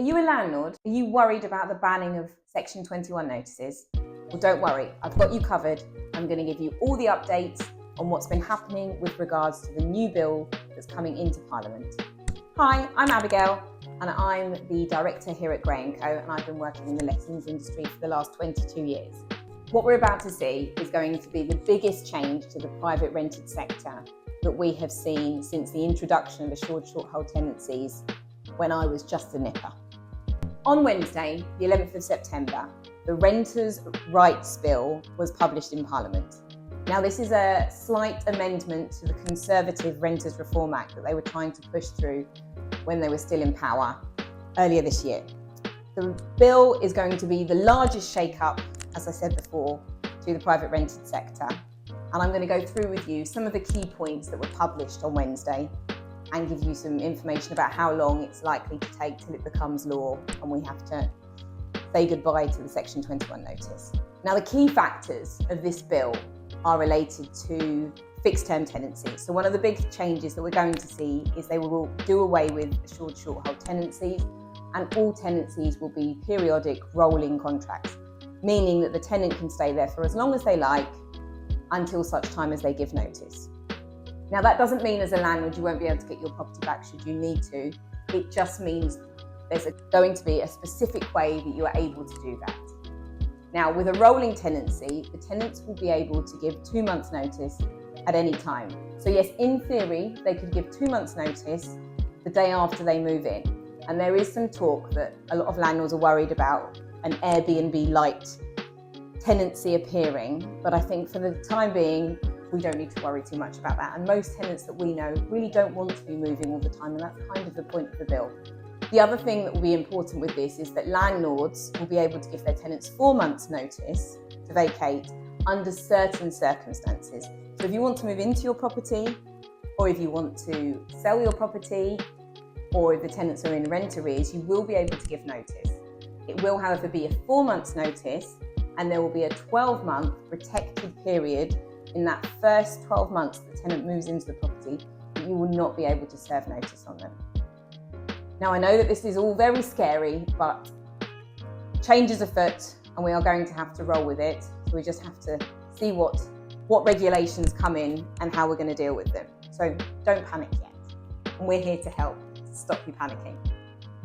Are you a landlord? Are you worried about the banning of Section 21 notices? Well, don't worry, I've got you covered. I'm going to give you all the updates on what's been happening with regards to the new bill that's coming into Parliament. Hi, I'm Abigail and I'm the director here at Gray & Co, and I've been working in the lettings industry for the last 22 years. What we're about to see is going to be the biggest change to the private rented sector that we have seen since the introduction of assured short-hold tenancies when I was just a nipper. On Wednesday, the 11th of September, the Renters' Rights Bill was published in Parliament. Now, this is a slight amendment to the Conservative Renters Reform Act that they were trying to push through when they were still in power earlier this year. The bill is going to be the largest shake-up, as I said before, to the private rented sector. And I'm going to go through with you some of the key points that were published on Wednesday and give you some information about how long it's likely to take till it becomes law and we have to say goodbye to the Section 21 notice. Now, the key factors of this bill are related to fixed term tenancies. So one of the big changes that we're going to see is they will do away with assured short-hold tenancies, and all tenancies will be periodic rolling contracts, meaning that the tenant can stay there for as long as they like until such time as they give notice. Now, that doesn't mean as a landlord you won't be able to get your property back should you need to. It just means there's going to be a specific way that you are able to do that. Now, with a rolling tenancy, the tenants will be able to give 2 months' notice at any time. So yes, in theory, they could give 2 months' notice the day after they move in. And there is some talk that a lot of landlords are worried about an Airbnb-light tenancy appearing, but I think for the time being, we don't need to worry too much about that. And most tenants that we know really don't want to be moving all the time, and that's kind of the point of the bill. The other thing that will be important with this is that landlords will be able to give their tenants 4 months' notice to vacate under certain circumstances. So if you want to move into your property, or if you want to sell your property, or if the tenants are in rent arrears, you will be able to give notice. It will, however, be a 4 months' notice, and there will be a 12-month protected period in that first 12 months the tenant moves into the property that you will not be able to serve notice on them. Now, I know that this is all very scary, but change is afoot and we are going to have to roll with it. So we just have to see what regulations come in and how we're going to deal with them. So don't panic yet. And we're here to help to stop you panicking.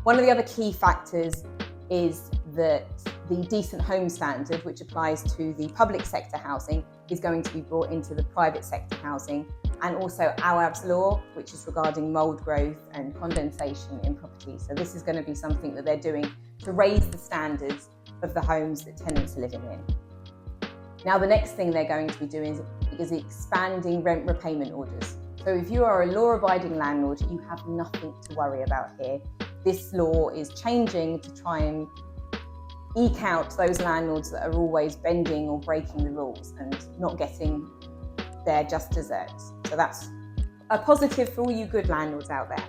One of the other key factors is that the decent home standard, which applies to the public sector housing, is going to be brought into the private sector housing, and also AWAB's law, which is regarding mould growth and condensation in properties. So this is going to be something that they're doing to raise the standards of the homes that tenants are living in. Now, the next thing they're going to be doing is expanding rent repayment orders. So if you are a law-abiding landlord, you have nothing to worry about here. This law is changing to try and eke out those landlords that are always bending or breaking the rules and not getting their just desserts. So that's a positive for all you good landlords out there.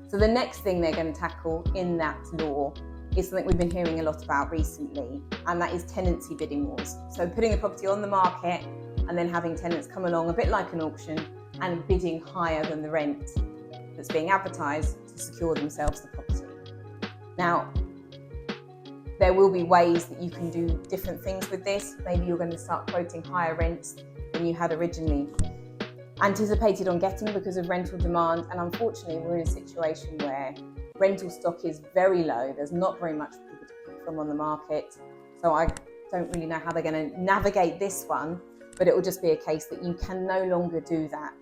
So the next thing they're going to tackle in that law is something we've been hearing a lot about recently, and that is tenancy bidding wars. So putting the property on the market and then having tenants come along a bit like an auction and bidding higher than the rent that's being advertised to secure themselves the property. Now, there will be ways that you can do different things with this. Maybe you're going to start quoting higher rents than you had originally anticipated on getting because of rental demand. And unfortunately, we're in a situation where rental stock is very low. There's not very much for people to pick from on the market. So I don't really know how they're going to navigate this one, but it will just be a case that you can no longer do that.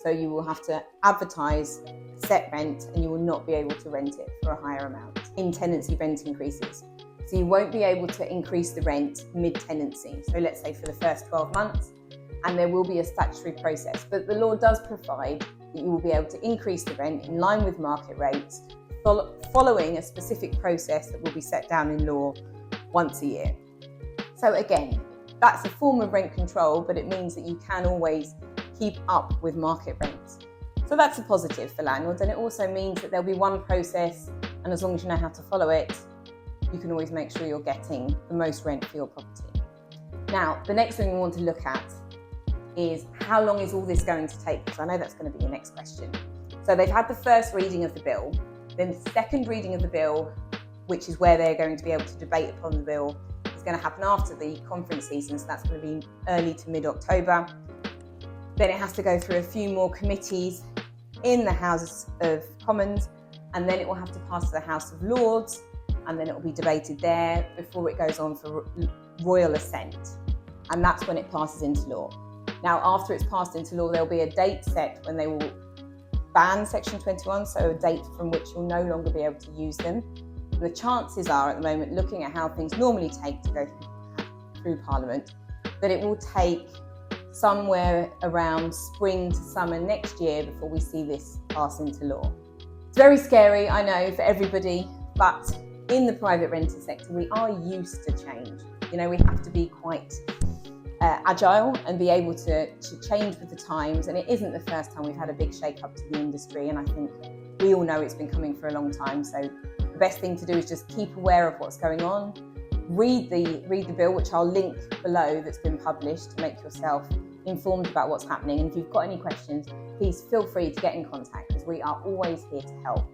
So you will have to advertise set rent and you will not be able to rent it for a higher amount in tenancy rent increases. So you won't be able to increase the rent mid-tenancy. So let's say for the first 12 months, and there will be a statutory process. But the law does provide that you will be able to increase the rent in line with market rates, following a specific process that will be set down in law once a year. So again, that's a form of rent control, but it means that you can always keep up with market rents. So that's a positive for landlords, and it also means that there'll be one process, and as long as you know how to follow it, you can always make sure you're getting the most rent for your property. Now, the next thing we want to look at is how long is all this going to take? Because I know that's going to be your next question. So they've had the first reading of the bill, then the second reading of the bill which is where they're going to be able to debate upon the bill, is going to happen after the conference season, so that's going to be early to mid-October. Then it has to go through a few more committees in the House of Commons, and then it will have to pass to the House of Lords, and then it will be debated there before it goes on for royal assent. And that's when it passes into law. Now, after it's passed into law, there'll be a date set when they will ban Section 21, so a date from which you'll no longer be able to use them. And the chances are, at the moment, looking at how things normally take to go through Parliament, that it will take somewhere around spring to summer next year before we see this pass into law. It's very scary, I know, for everybody, but in the private rented sector, we are used to change. You know, we have to be quite agile and be able to change with the times. And it isn't the first time we've had a big shake-up to the industry. And I think we all know it's been coming for a long time. So the best thing to do is just keep aware of what's going on. Read the bill, which I'll link below, that's been published, to make yourself informed about what's happening. And if you've got any questions, please feel free to get in contact, because we are always here to help.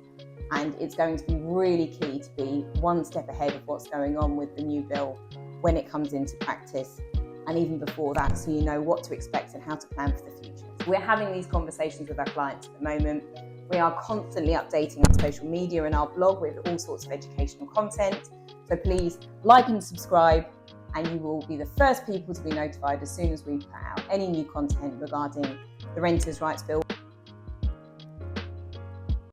And it's going to be really key to be one step ahead of what's going on with the new bill when it comes into practice, and even before that, so you know what to expect and how to plan for the future. We're having these conversations with our clients at the moment. We are constantly updating our social media and our blog with all sorts of educational content. So please like and subscribe, and you will be the first people to be notified as soon as we put out any new content regarding the Renters' Rights Bill.